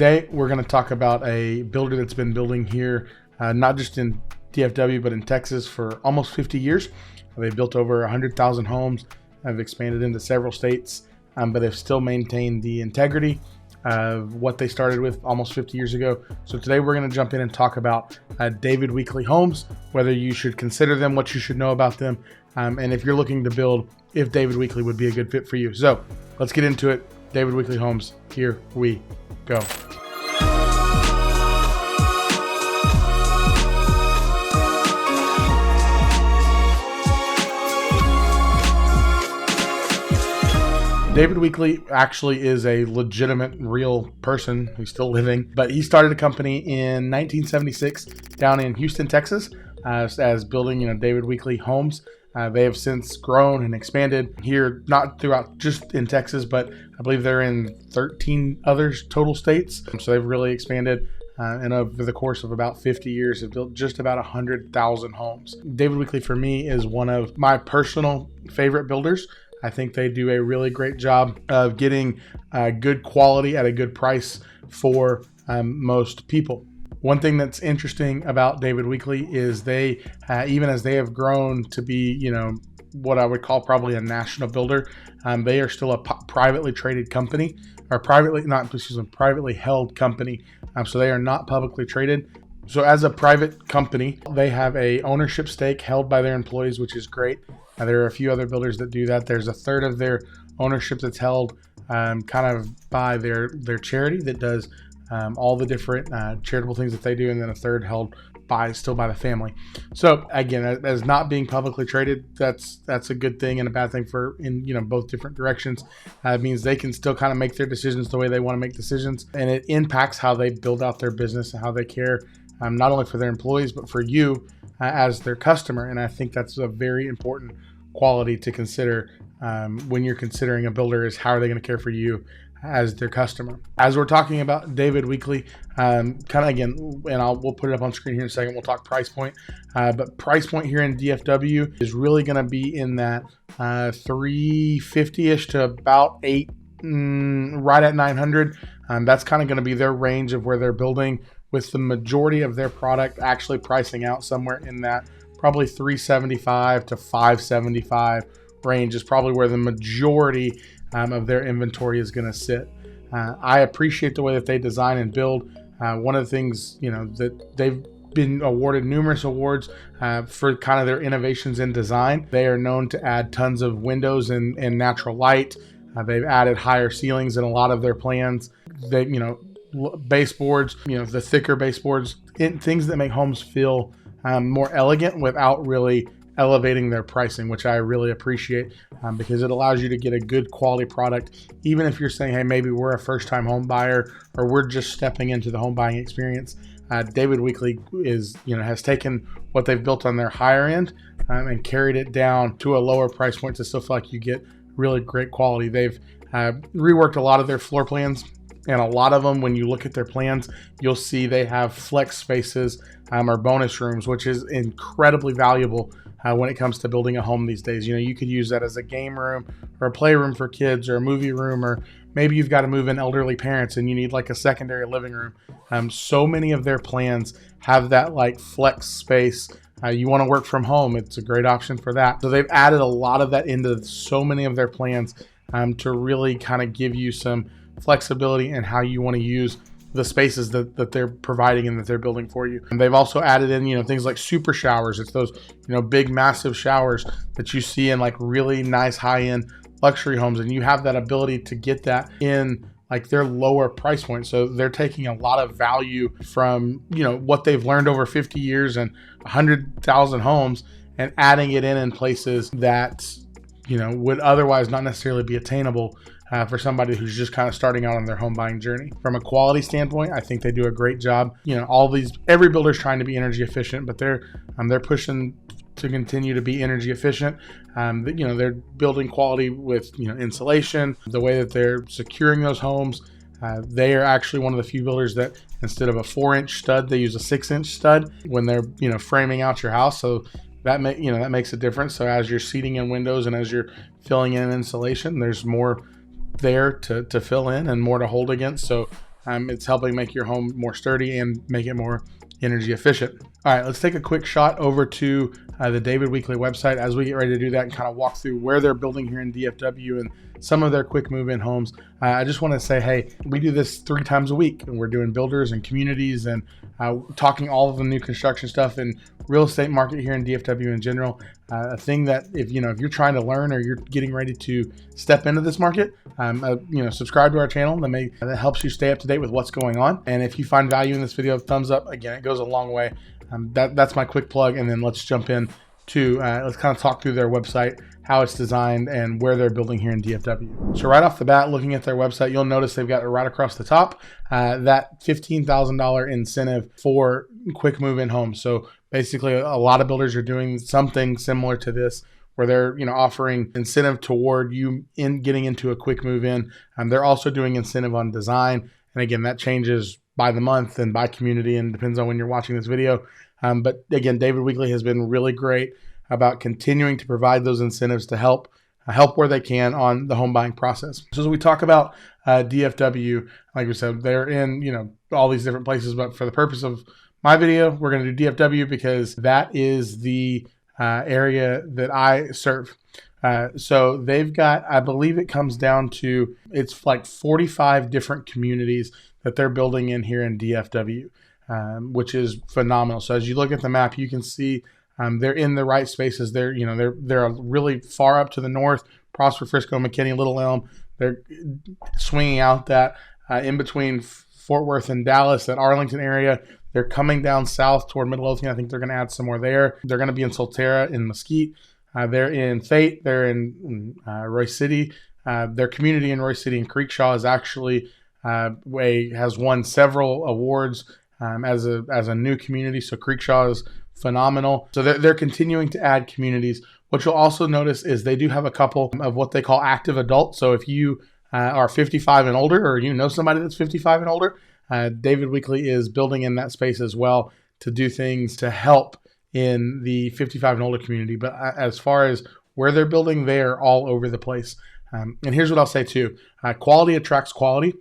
Today, we're going to talk about a builder that's been building here, not just in DFW, but in Texas for almost 50 years. They've built over 100,000 homes, have expanded into several states, but they've still maintained the integrity of what they started with almost 50 years ago. So today we're going to jump in and talk about David Weekley Homes, whether you should consider them, what you should know about them, and if you're looking to build, if David Weekley would be a good fit for you. So let's get into it. David Weekley Homes, here we go. David Weekley actually is a legitimate, real person who's still living, but he started a company in 1976 down in Houston, Texas, as building, David Weekley Homes. They have since grown and expanded here, not throughout just in Texas, but I believe they're in 13 other total states. So they've really expanded. And over the course of about 50 years, have built just about 100,000 homes. David Weekley, for me, is one of my personal favorite builders. I think they do a really great job of getting good quality at a good price for most people. One thing that's interesting about David Weekley is they, even as they have grown to be, what I would call probably a national builder, they are still a privately traded company, or privately held company. So they are not publicly traded. So as a private company, they have a ownership stake held by their employees, which is great. There are a few other builders that do that. There's a third of their ownership that's held kind of by their charity that does all the different charitable things that they do, and then a third held still by the family. So again, as not being publicly traded, that's a good thing and a bad thing for in both different directions. It means they can still kind of make their decisions the way they want to make decisions, and it impacts how they build out their business and how they care not only for their employees but for you as their customer. And I think that's a very important quality to consider when you're considering a builder, is how are they going to care for you as their customer. As we're talking about David Weekley, kind of again, and we'll put it up on screen here in a second, we'll talk price point, but price point here in DFW is really going to be in that 350-ish to about right at 900. That's kind of going to be their range of where they're building, with the majority of their product actually pricing out somewhere in that probably 375 to 575 range is probably where the majority of their inventory is going to sit. I appreciate the way that they design and build. One of the things, that they've been awarded numerous awards for kind of their innovations in design. They are known to add tons of windows and natural light. They've added higher ceilings in a lot of their plans. They, baseboards, the thicker baseboards, things that make homes feel more elegant without really elevating their pricing, which I really appreciate because it allows you to get a good quality product, even if you're saying, hey, maybe we're a first-time home buyer or we're just stepping into the home buying experience. David Weekley has taken what they've built on their higher end and carried it down to a lower price point to still feel like you get really great quality. They've reworked a lot of their floor plans, and a lot of them, when you look at their plans, you'll see they have flex spaces or bonus rooms, which is incredibly valuable when it comes to building a home these days. You could use that as a game room or a playroom for kids or a movie room, or maybe you've got to move in elderly parents and you need like a secondary living room. So many of their plans have that like flex space. You want to work from home, it's a great option for that. So they've added a lot of that into so many of their plans to really kind of give you some flexibility in how you want to use the spaces that they're providing and that they're building for you. And they've also added in, things like super showers. It's those, big, massive showers that you see in like really nice high-end luxury homes. And you have that ability to get that in like their lower price point. So they're taking a lot of value from, what they've learned over 50 years and 100,000 homes and adding it in places that, would otherwise not necessarily be attainable for somebody who's just kind of starting out on their home buying journey. From a quality standpoint, I think they do a great job. Every builder's trying to be energy efficient, but they're pushing to continue to be energy efficient. They're building quality with insulation, the way that they're securing those homes. They are actually one of the few builders that instead of a 4-inch stud, they use a 6-inch stud when they're framing out your house. So that makes a difference. So as you're seating in windows and as you're filling in insulation, there's more there to fill in and more to hold against. So It's helping make your home more sturdy and make it more energy efficient. All right, let's take a quick shot over to the David Weekley website as we get ready to do that and kind of walk through where they're building here in DFW and some of their quick move-in homes. I just want to say, hey, we do this 3 times a week, and we're doing builders and communities and talking all of the new construction stuff and real estate market here in DFW in general. A thing that if you're trying to learn or you're getting ready to step into this market, subscribe to our channel. That helps you stay up to date with what's going on. And if you find value in this video, thumbs up. Again, it goes a long way. That's my quick plug. And then let's jump in to let's kind of talk through their website, how it's designed, and where they're building here in DFW. So right off the bat, looking at their website, you'll notice they've got right across the top that $15,000 incentive for quick move-in homes. So basically, a lot of builders are doing something similar to this, where they're offering incentive toward you in getting into a quick move-in. They're also doing incentive on design, and again, that changes by the month and by community, and depends on when you're watching this video. But again, David Weekley has been really great about continuing to provide those incentives to help where they can on the home buying process. So as we talk about DFW, like we said, they're in all these different places, but for the purpose of my video, we're going to do DFW because that is the area that I serve. So they've got, I believe it comes down to, it's like 45 different communities that they're building in here in DFW, which is phenomenal. So as you look at the map, you can see they're in the right spaces. They're really far up to the north, Prosper, Frisco, McKinney, Little Elm. They're swinging out that in between Fort Worth and Dallas, that Arlington area. They're coming down south toward Midlothian. I think they're going to add some more there. They're going to be in Solterra, in Mesquite. They're in Fate. They're in Royce City. Their community in Royce City and Creekshaw is actually has won several awards as a new community. So Creekshaw is phenomenal. So they're continuing to add communities. What you'll also notice is they do have a couple of what they call active adults. So if you are 55 and older, or somebody that's 55 and older, David Weekley is building in that space as well to do things to help in the 55 and older community. But as far as where they're building, they're all over the place. And here's what I'll say too. Quality attracts quality.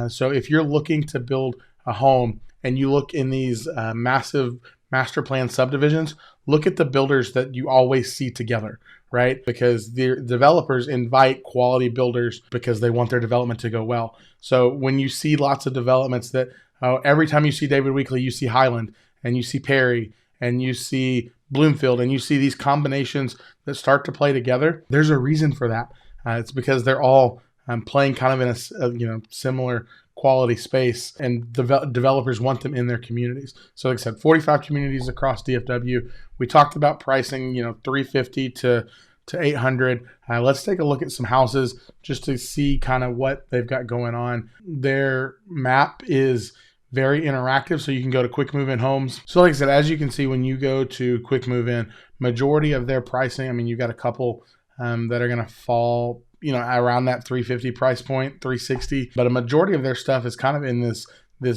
So if you're looking to build a home and you look in these massive master plan subdivisions, look at the builders that you always see together, right? Because the developers invite quality builders because they want their development to go well. So when you see lots of developments that every time you see David Weekley, you see Highland and you see Perry and you see Bloomfield and you see these combinations that start to play together, there's a reason for that. It's because they're all playing kind of in a similar quality space, and developers want them in their communities. So like I said, 45 communities across DFW. We talked about pricing, $350 to $800. Let's take a look at some houses just to see kind of what they've got going on. Their map is very interactive, so you can go to Quick Move-In Homes. So like I said, as you can see, when you go to Quick Move-In, majority of their pricing, I mean, you've got a couple that are going to fall around that $350 price point, $360, but a majority of their stuff is kind of in this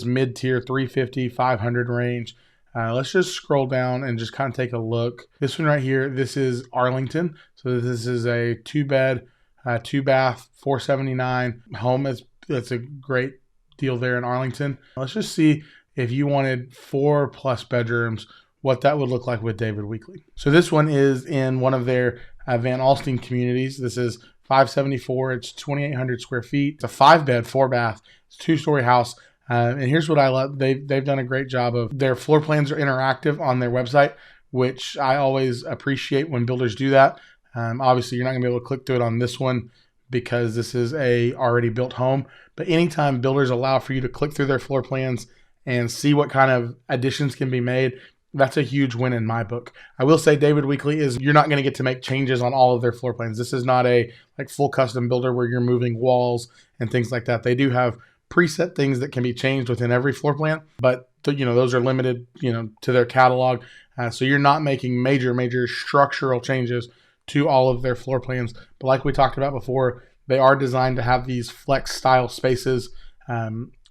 mid-tier $350, $500 range. Let's just scroll down and just kind of take a look. This one right here, this is Arlington. So this is a 2-bed, 2-bath, $479 home. That's a great deal there in Arlington. Let's just see if you wanted 4+ bedrooms, what that would look like with David Weekley. So this one is in one of their Van Alstyne communities. This is 574. It's 2,800 square feet. It's a 5-bed, 4-bath, 2-story house. And here's what I love. They've done a great job of their floor plans are interactive on their website, which I always appreciate when builders do that. Obviously, you're not going to be able to click through it on this one because this is a already built home. But anytime builders allow for you to click through their floor plans and see what kind of additions can be made, that's a huge win in my book. I will say David Weekley you're not going to get to make changes on all of their floor plans. This is not a full custom builder where you're moving walls and things like that. They do have preset things that can be changed within every floor plan, but those are limited, to their catalog. So you're not making major structural changes to all of their floor plans. But like we talked about before, they are designed to have these flex style spaces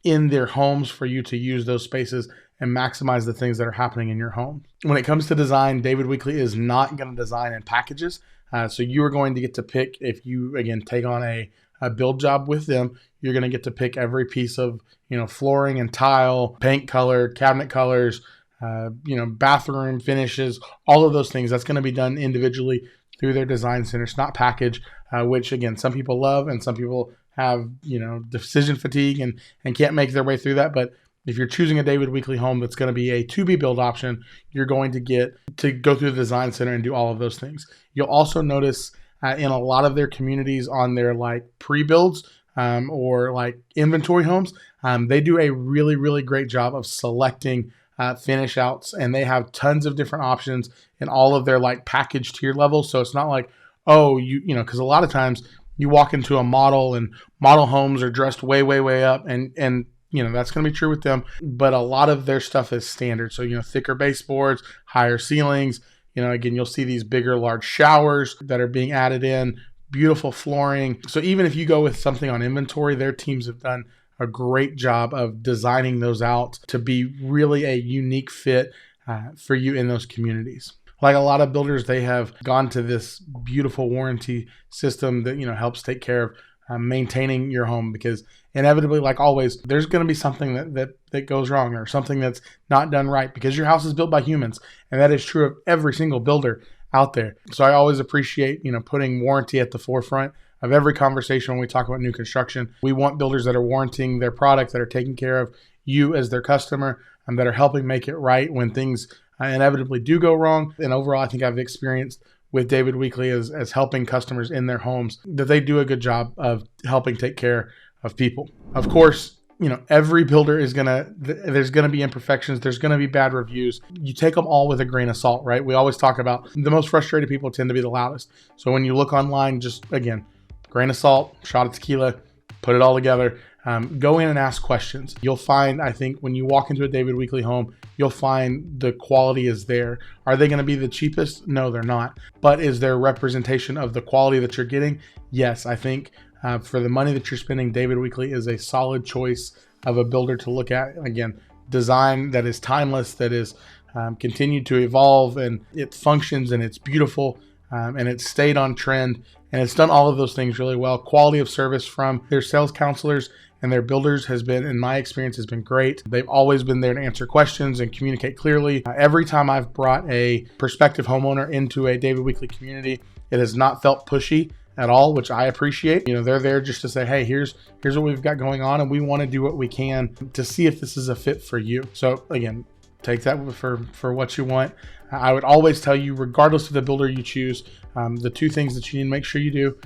in their homes for you to use those spaces and maximize the things that are happening in your home. When it comes to design, David Weekley is not going to design in packages. So you are going to get to pick if you, again, take on a a build job with them, you're going to get to pick every piece of, flooring and tile, paint color, cabinet colors, bathroom finishes, all of those things. That's going to be done individually through their design center. It's not packaged, which again, some people love and some people have, decision fatigue and can't make their way through that. But if you're choosing a David Weekley home that's going to be a to-be build option, you're going to get to go through the design center and do all of those things. You'll also notice in a lot of their communities on their like pre-builds or like inventory homes, they do a really, really great job of selecting finish outs, and they have tons of different options in all of their like package tier levels. So it's not like, because a lot of times you walk into a model and model homes are dressed way, way, way up, and that's going to be true with them, but a lot of their stuff is standard. So, thicker baseboards, higher ceilings, again, you'll see these bigger, large showers that are being added in, beautiful flooring. So even if you go with something on inventory, their teams have done a great job of designing those out to be really a unique fit for you in those communities. Like a lot of builders, they have gone to this beautiful warranty system that, helps take care of maintaining your home, because inevitably, like always, there's going to be something that goes wrong or something that's not done right, because your house is built by humans, and that is true of every single builder out there. So I always appreciate, putting warranty at the forefront of every conversation when we talk about new construction. We want builders that are warranting their product, that are taking care of you as their customer, and that are helping make it right when things inevitably do go wrong. And overall, I think I've experienced with David Weekley as helping customers in their homes, that they do a good job of helping take care of people. Of course, every builder there's gonna be imperfections. There's gonna be bad reviews. You take them all with a grain of salt, right? We always talk about the most frustrated people tend to be the loudest. So when you look online, just again, grain of salt, shot of tequila, put it all together. Go in and ask questions. You'll find, I think, when you walk into a David Weekley home, you'll find the quality is there. Are they going to be the cheapest? No, they're not. But is there a representation of the quality that you're getting? Yes, I think for the money that you're spending, David Weekley is a solid choice of a builder to look at. Again, design that is timeless, that is continued to evolve, and it functions, and it's beautiful, and it's stayed on trend, and it's done all of those things really well. Quality of service from their sales counselors and their builders has been, in my experience, has been great. They've always been there to answer questions and communicate clearly. Every time I've brought a prospective homeowner into a David Weekley community, it has not felt pushy at all, which I appreciate. They're there just to say, hey, here's what we've got going on, and we want to do what we can to see if this is a fit for you. So again, take that for what you want. I would always tell you, regardless of the builder you choose, the two things that you need to make sure you do,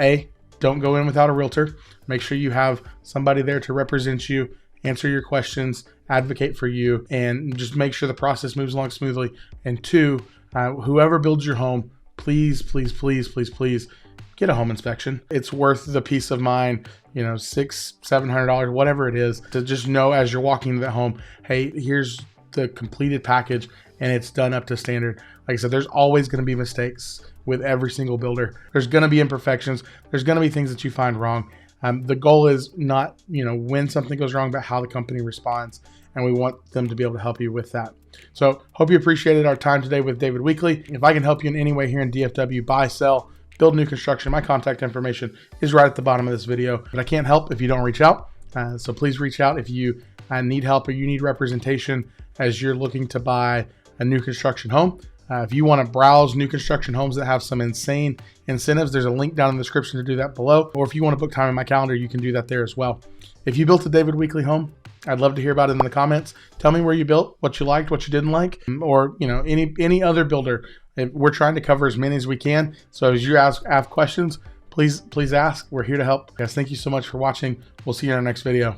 A, don't go in without a realtor. Make sure you have somebody there to represent you, answer your questions, advocate for you, and just make sure the process moves along smoothly. And two, whoever builds your home, please, please, please, please, please get a home inspection. It's worth the peace of mind, $600-700, whatever it is, to just know as you're walking into the home, hey, here's the completed package and it's done up to standard. Like I said, there's always going to be mistakes with every single builder. There's going to be imperfections. There's going to be things that you find wrong. The goal is not, when something goes wrong, but how the company responds. And we want them to be able to help you with that. So hope you appreciated our time today with David Weekley. If I can help you in any way here in DFW, buy, sell, build new construction, my contact information is right at the bottom of this video. But I can't help if you don't reach out. So please reach out if you need help or you need representation as you're looking to buy a new construction home. If you want to browse new construction homes that have some insane incentives, there's a link down in the description to do that below. Or if you want to book time in my calendar, you can do that there as well. If you built a David Weekley home, I'd love to hear about it in the comments. Tell me where you built, what you liked, what you didn't like, or any other builder. We're trying to cover as many as we can. So as you have questions, please ask. We're here to help. Guys, thank you so much for watching. We'll see you in our next video.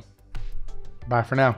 Bye for now.